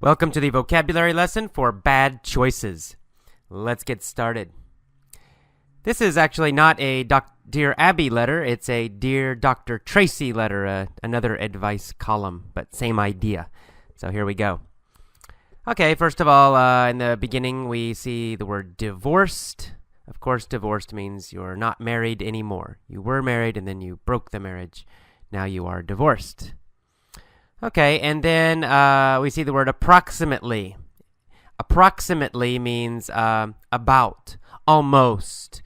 Welcome to the vocabulary lesson for bad choices. Let's get started. This is actually not a Dear Abby letter. It's a Dear Dr. Tracy letter, another advice column, but same idea. So here we go. Okay, first of all, in the beginning, we see the word divorced. Of course, divorced means you're not married anymore. You were married and then you broke the marriage. Now you are divorced. Okay, and then we see the word approximately. Approximately means about, almost,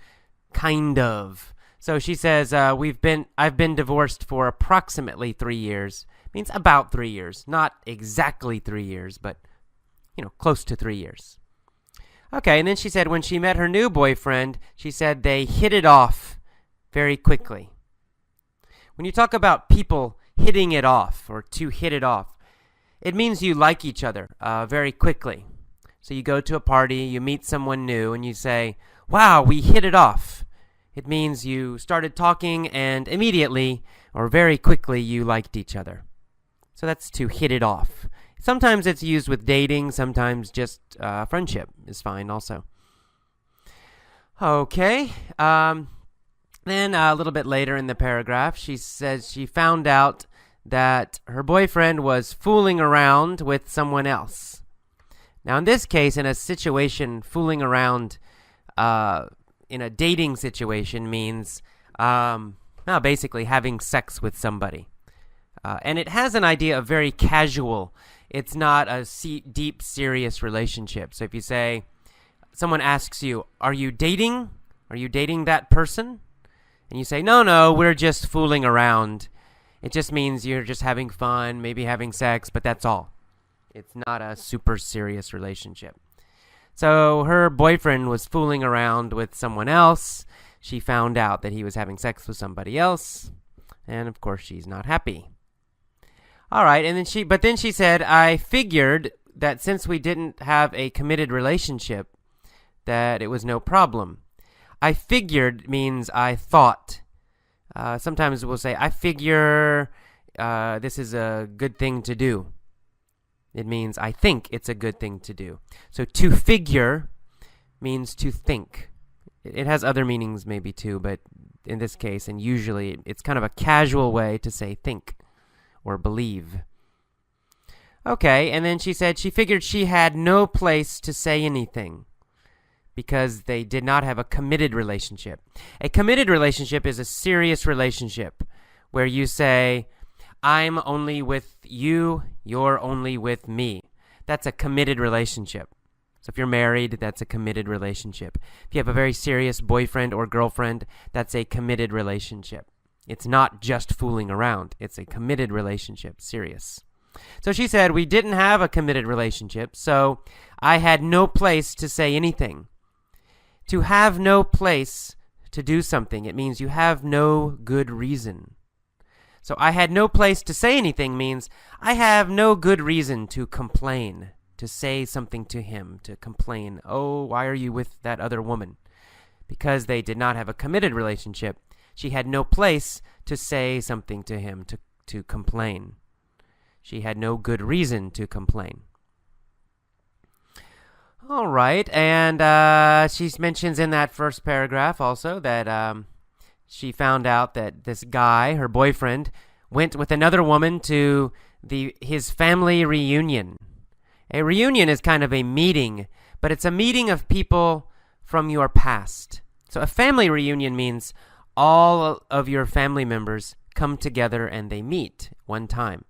kind of. So she says, I've been divorced for approximately 3 years. Means about 3 years. Not exactly 3 years, but, close to 3 years. Okay, and then she said when she met her new boyfriend, she said they hit it off very quickly. When you talk about people hitting it off or to hit it off, it means you like each other very quickly. So you go to a party, you meet someone new, and you say, wow, we hit it off. It means you started talking and immediately or very quickly you liked each other. So that's to hit it off. Sometimes it's used with dating, sometimes just friendship is fine also. Okay, then a little bit later in the paragraph, she says she found out that her boyfriend was fooling around with someone else. Now, in this case, in a situation, fooling around in a dating situation means basically having sex with somebody. And it has an idea of very casual. It's not a deep, serious relationship. So if you say, someone asks you, are you dating? Are you dating that person? And you say, no, we're just fooling around. It just means you're just having fun, maybe having sex, but that's all. It's not a super serious relationship. So her boyfriend was fooling around with someone else. She found out that he was having sex with somebody else. And of course, she's not happy. All right, and then she said, I figured that since we didn't have a committed relationship, that it was no problem. I figured means I thought. Sometimes we'll say, I figure this is a good thing to do. It means I think it's a good thing to do. So to figure means to think. It has other meanings maybe too, but in this case, and usually, it's kind of a casual way to say think or believe. Okay, and then she said she figured she had no place to say anything, because they did not have a committed relationship. A committed relationship is a serious relationship where you say, I'm only with you, you're only with me. That's a committed relationship. So if you're married, that's a committed relationship. If you have a very serious boyfriend or girlfriend, that's a committed relationship. It's not just fooling around. It's a committed relationship, serious. So she said, we didn't have a committed relationship, so I had no place to say anything. To have no place to do something, it means you have no good reason. So I had no place to say anything means I have no good reason to complain, to say something to him, to complain. Oh, why are you with that other woman? Because they did not have a committed relationship, she had no place to say something to him, to complain. She had no good reason to complain. All right, and she mentions in that first paragraph also that she found out that this guy, her boyfriend, went with another woman to his family reunion. A reunion is kind of a meeting, but it's a meeting of people from your past. So a family reunion means all of your family members come together and they meet one time.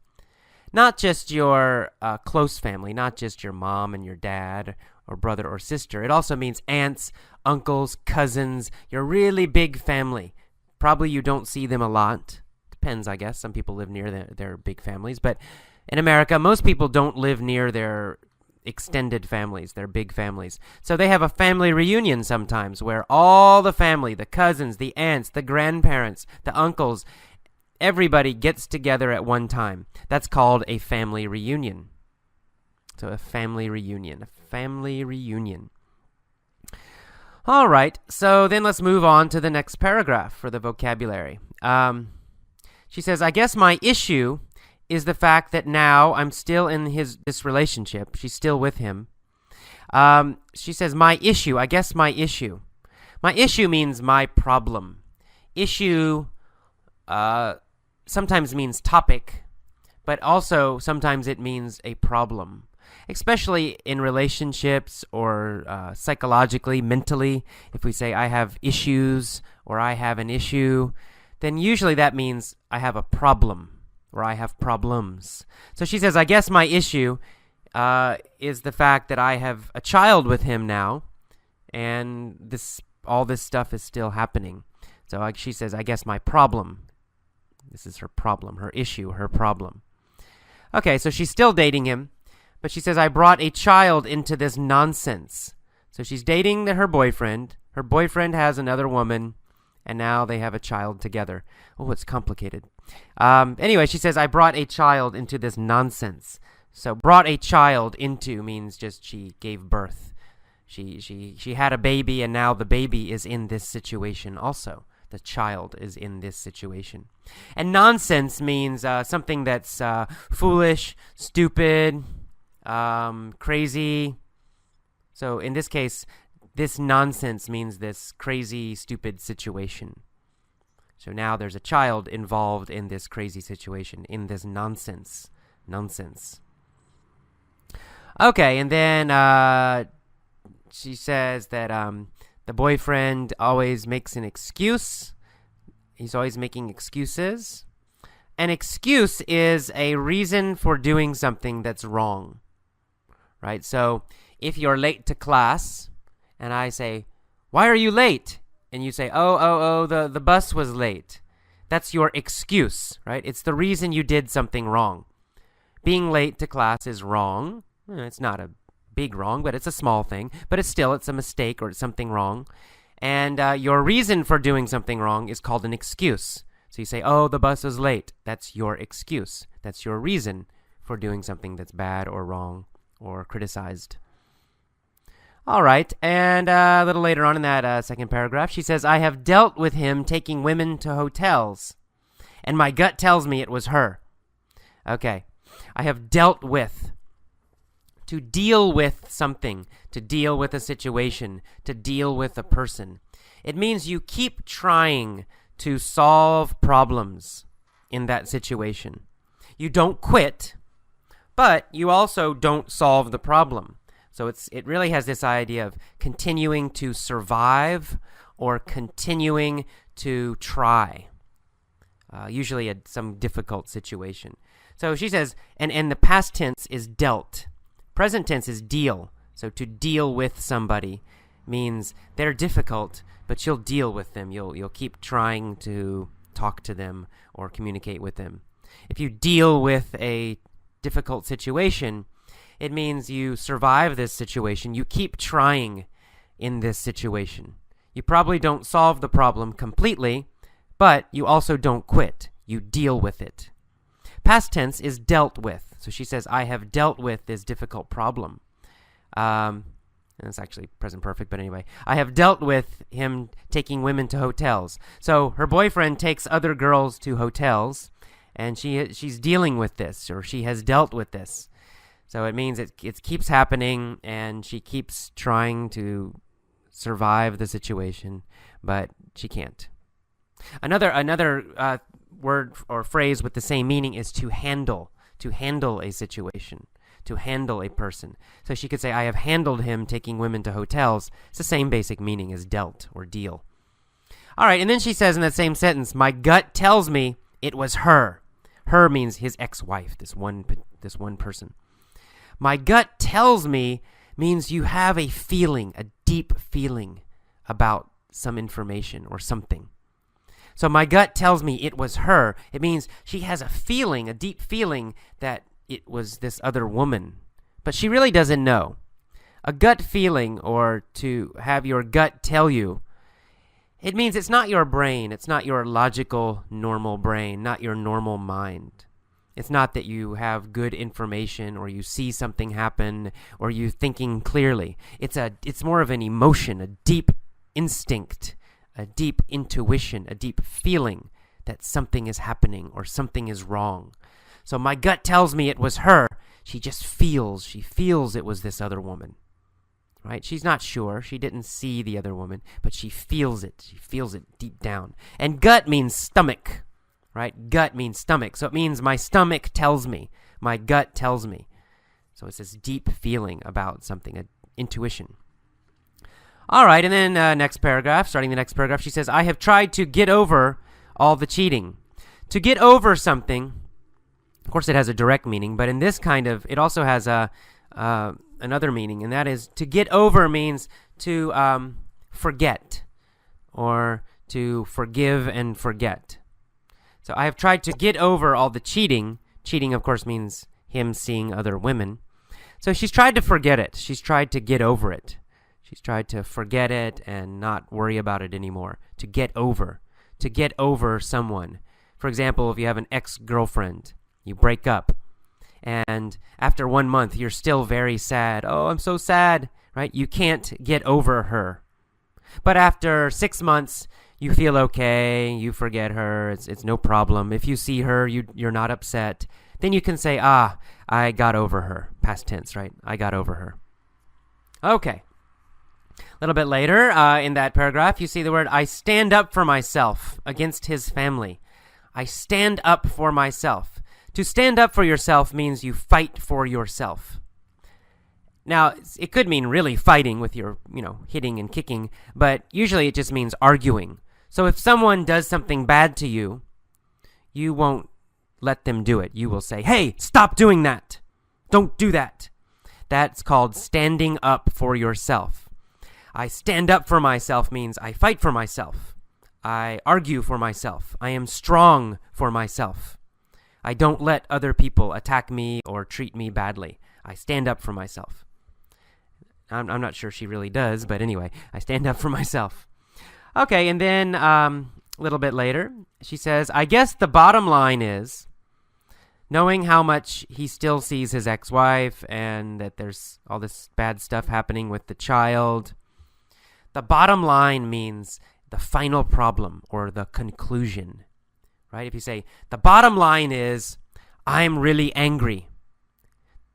Not just your close family, not just your mom and your dad or brother or sister. It also means aunts, uncles, cousins, your really big family. Probably you don't see them a lot. Depends, I guess. Some people live near their big families. But in America, most people don't live near their extended families, their big families. So they have a family reunion sometimes where all the family, the cousins, the aunts, the grandparents, the uncles, everybody gets together at one time. That's called a family reunion. So a family reunion. All right, so then let's move on to the next paragraph for the vocabulary. She says, I guess my issue is the fact that now I'm still in this relationship. She's still with him. She says, my issue. I guess my issue. My issue means my problem. Issue sometimes means topic, but also sometimes it means a problem. Especially in relationships or psychologically, mentally. If we say I have issues or I have an issue, then usually that means I have a problem or I have problems. So she says, I guess my issue is the fact that I have a child with him now, and all this stuff is still happening. So she says, I guess my problem. This is her problem, her issue, her problem. Okay, so she's still dating him, but she says, I brought a child into this nonsense. So she's dating her boyfriend. Her boyfriend has another woman, and now they have a child together. Oh, it's complicated. Anyway, she says, I brought a child into this nonsense. So brought a child into means just she gave birth. She had a baby, and now the baby is in this situation also. The child is in this situation. And nonsense means something that's foolish, stupid, crazy. So in this case, this nonsense means this crazy, stupid situation. So now there's a child involved in this crazy situation, in this nonsense. Okay, and then she says that the boyfriend always makes an excuse. He's always making excuses. An excuse is a reason for doing something that's wrong, right? So if you're late to class and I say, why are you late? And you say, the bus was late. That's your excuse, right? It's the reason you did something wrong. Being late to class is wrong. It's not a big wrong, but it's a small thing. But it's a mistake or it's something wrong. And your reason for doing something wrong is called an excuse. So you say, the bus was late. That's your excuse. That's your reason for doing something that's bad or wrong or criticized. All right, and a little later on in that second paragraph, she says, I have dealt with him taking women to hotels, and my gut tells me it was her. Okay, I have dealt with. To deal with something, to deal with a situation, to deal with a person. It means you keep trying to solve problems in that situation. You don't quit, but you also don't solve the problem. So it really has this idea of continuing to survive or continuing to try, usually some difficult situation. So she says, and the past tense is dealt. Present tense is deal. So to deal with somebody means they're difficult, but you'll deal with them. You'll keep trying to talk to them or communicate with them. If you deal with a difficult situation, it means you survive this situation. You keep trying in this situation. You probably don't solve the problem completely, but you also don't quit. You deal with it. Past tense is dealt with. So she says, I have dealt with this difficult problem. And it's actually present perfect, but anyway. I have dealt with him taking women to hotels. So her boyfriend takes other girls to hotels, and she's dealing with this, or she has dealt with this. So it means it keeps happening, and she keeps trying to survive the situation, but she can't. Another word or phrase with the same meaning is to handle a situation, to handle a person. So she could say, I have handled him taking women to hotels. It's the same basic meaning as dealt or deal. All right, and then she says in that same sentence, my gut tells me it was her. Her means his ex-wife, this one person. My gut tells me means you have a feeling, a deep feeling about some information or something. So my gut tells me it was her. It means she has a feeling, a deep feeling that it was this other woman. But she really doesn't know. A gut feeling, or to have your gut tell you, it means it's not your brain. It's not your logical, normal brain, not your normal mind. It's not that you have good information or you see something happen or you thinking clearly. It's more of an emotion, a deep instinct, a deep intuition, a deep feeling that something is happening or something is wrong. So my gut tells me it was her. She feels it was this other woman. Right? She's not sure. She didn't see the other woman, but she feels it. She feels it deep down. And gut means stomach. Right? Gut means stomach. So it means my stomach tells me. My gut tells me. So it's this deep feeling about something, an intuition. All right, and then next paragraph, starting the next paragraph, she says, I have tried to get over all the cheating. To get over something, of course it has a direct meaning, but in this it also has another meaning, and that is to get over means to forget or to forgive and forget. So I have tried to get over all the cheating. Cheating, of course, means him seeing other women. So she's tried to forget it. She's tried to get over it. She's tried to forget it and not worry about it anymore. To get over someone. For example, if you have an ex-girlfriend, you break up, and after 1 month, you're still very sad. Oh, I'm so sad, right? You can't get over her. But after 6 months, you feel okay. You forget her. It's no problem. If you see her, you're not upset. Then you can say, I got over her. Past tense, right? I got over her. Okay. A little bit later in that paragraph, you see the word, I stand up for myself against his family. I stand up for myself. To stand up for yourself means you fight for yourself. Now, it could mean really fighting with your, hitting and kicking, but usually it just means arguing. So if someone does something bad to you, you won't let them do it. You will say, hey, stop doing that. Don't do that. That's called standing up for yourself. I stand up for myself means I fight for myself. I argue for myself. I am strong for myself. I don't let other people attack me or treat me badly. I stand up for myself. I'm not sure she really does, but anyway, I stand up for myself. Okay, and then a little bit later, she says, I guess the bottom line is, knowing how much he still sees his ex-wife and that there's all this bad stuff happening with the child, the bottom line means the final problem or the conclusion, right? If you say, the bottom line is, I'm really angry.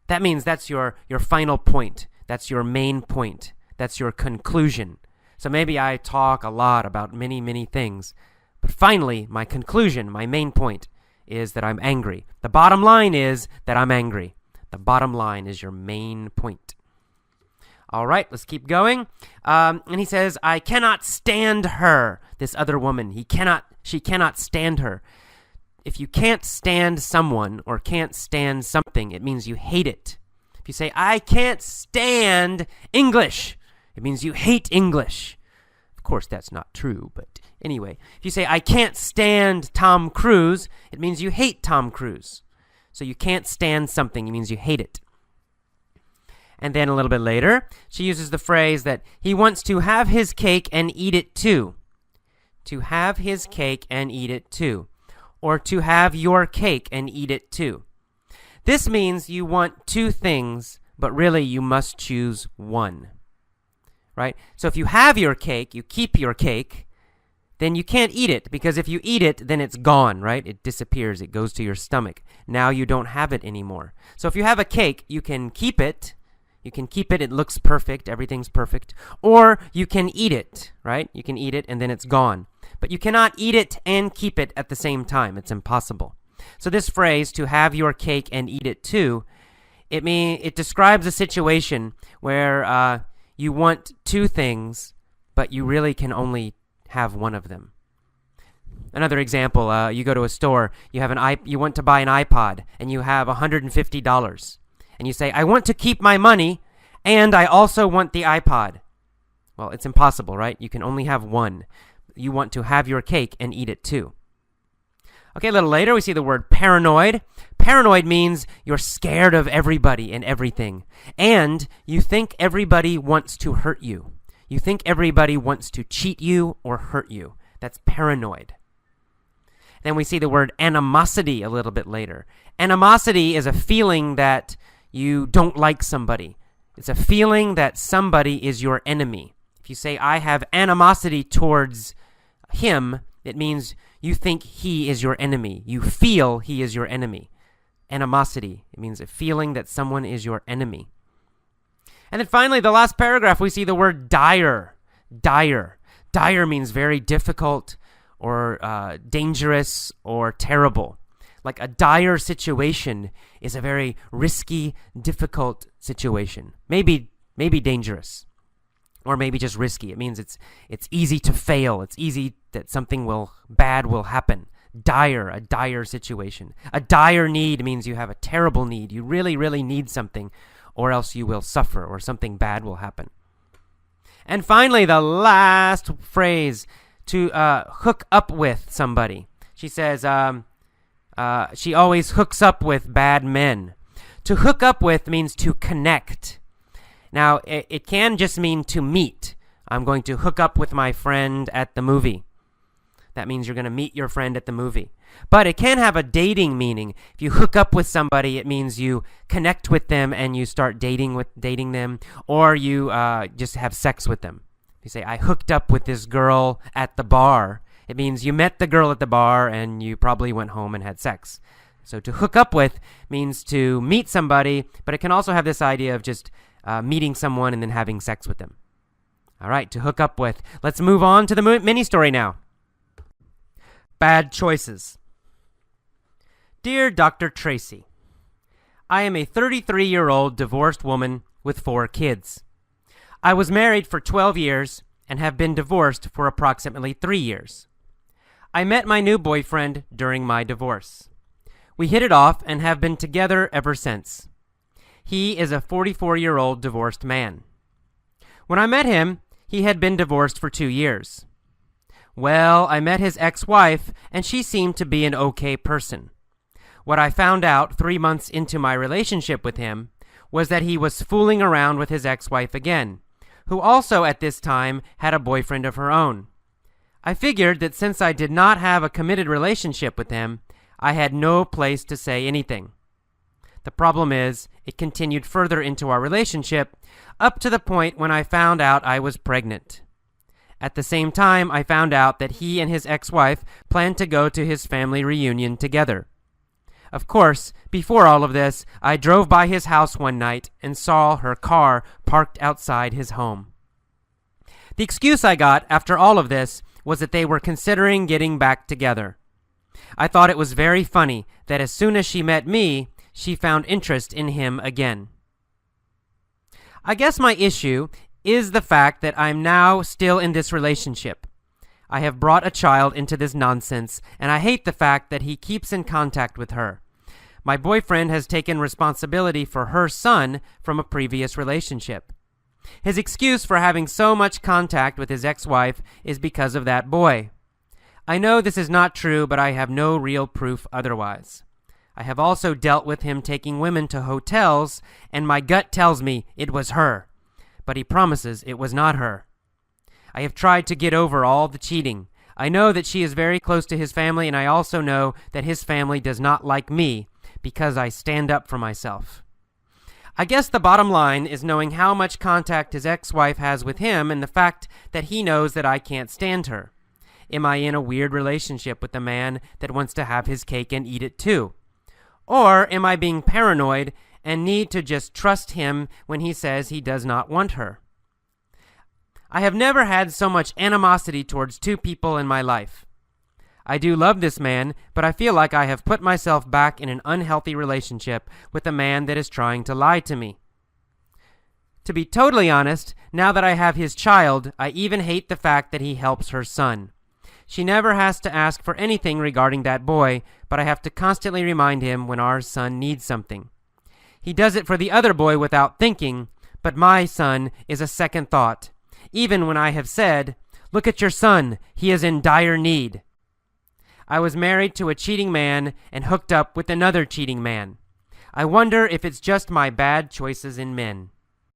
That means that's your final point. That's your main point. That's your conclusion. So maybe I talk a lot about many, many things, but finally, my conclusion, my main point is that I'm angry. The bottom line is that I'm angry. The bottom line is your main point. All right, let's keep going. And he says, I cannot stand her, this other woman. She cannot stand her. If you can't stand someone or can't stand something, it means you hate it. If you say, I can't stand English, it means you hate English. Of course, that's not true, but anyway. If you say, I can't stand Tom Cruise, it means you hate Tom Cruise. So you can't stand something, it means you hate it. And then a little bit later, she uses the phrase that he wants to have his cake and eat it too. To have his cake and eat it too. Or to have your cake and eat it too. This means you want two things, but really you must choose one. Right? So if you have your cake, you keep your cake, then you can't eat it, because if you eat it, then it's gone, right? It disappears. It goes to your stomach. Now you don't have it anymore. So if you have a cake, you can keep it. You can keep it, it looks perfect, everything's perfect. Or you can eat it, right? You can eat it and then it's gone. But you cannot eat it and keep it at the same time. It's impossible. So this phrase, to have your cake and eat it too, it describes a situation where you want two things, but you really can only have one of them. Another example, you go to a store, you want to buy an iPod, and you have $150. And you say, I want to keep my money, and I also want the iPod. Well, it's impossible, right? You can only have one. You want to have your cake and eat it too. Okay, a little later, we see the word paranoid. Paranoid means you're scared of everybody and everything. And you think everybody wants to hurt you. You think everybody wants to cheat you or hurt you. That's paranoid. Then we see the word animosity a little bit later. Animosity is a feeling that you don't like somebody. It's a feeling that somebody is your enemy. If you say, I have animosity towards him, it means you think he is your enemy. You feel he is your enemy. animosity. It means a feeling that someone is your enemy. And then finally, the last paragraph, we see the word dire. Dire. Dire means very difficult or dangerous or terrible. Like a dire situation is a very risky, difficult situation. Maybe dangerous. Or maybe just risky. It means it's easy to fail. It's easy that something bad will happen. Dire, a dire situation. A dire need means you have a terrible need. You really, really need something, or else you will suffer, or something bad will happen. And finally, the last phrase, to hook up with somebody. She says she always hooks up with bad men. To hook up with means to connect. Now, it can just mean to meet. I'm going to hook up with my friend at the movie. That means you're going to meet your friend at the movie. But it can have a dating meaning. If you hook up with somebody, it means you connect with them and you start dating them, or you just have sex with them. If you say, I hooked up with this girl at the bar, it means you met the girl at the bar and you probably went home and had sex. So to hook up with means to meet somebody, but it can also have this idea of just meeting someone and then having sex with them. All right, to hook up with. Let's move on to the mini story now. Bad choices. Dear Dr. Tracy, I am a 33-year-old divorced woman with 4 kids. I was married for 12 years and have been divorced for approximately 3 years. I met my new boyfriend during my divorce. We hit it off and have been together ever since. He is a 44-year-old divorced man. When I met him, he had been divorced for 2 years. Well, I met his ex-wife, and she seemed to be an okay person. What I found out 3 months into my relationship with him was that he was fooling around with his ex-wife again, who also at this time had a boyfriend of her own. I figured that since I did not have a committed relationship with him, I had no place to say anything. The problem is, it continued further into our relationship, up to the point when I found out I was pregnant. At the same time, I found out that he and his ex-wife planned to go to his family reunion together. Of course, before all of this, I drove by his house one night and saw her car parked outside his home. The excuse I got after all of this was that they were considering getting back together. I thought it was very funny that as soon as she met me, she found interest in him again. I guess my issue is the fact that I'm now still in this relationship. I have brought a child into this nonsense, and I hate the fact that he keeps in contact with her. My boyfriend has taken responsibility for her son from a previous relationship. His excuse for having so much contact with his ex-wife is because of that boy. I know this is not true, but I have no real proof otherwise. I have also dealt with him taking women to hotels, and my gut tells me it was her. But he promises it was not her. I have tried to get over all the cheating. I know that she is very close to his family, and I also know that his family does not like me because I stand up for myself. I guess the bottom line is knowing how much contact his ex-wife has with him and the fact that he knows that I can't stand her. Am I in a weird relationship with a man that wants to have his cake and eat it too? Or am I being paranoid and need to just trust him when he says he does not want her? I have never had so much animosity towards 2 people in my life. I do love this man, but I feel like I have put myself back in an unhealthy relationship with a man that is trying to lie to me. To be totally honest, now that I have his child, I even hate the fact that he helps her son. She never has to ask for anything regarding that boy, but I have to constantly remind him when our son needs something. He does it for the other boy without thinking, but my son is a second thought, even when I have said, "Look at your son, he is in dire need." I was married to a cheating man and hooked up with another cheating man. I wonder if it's just my bad choices in men.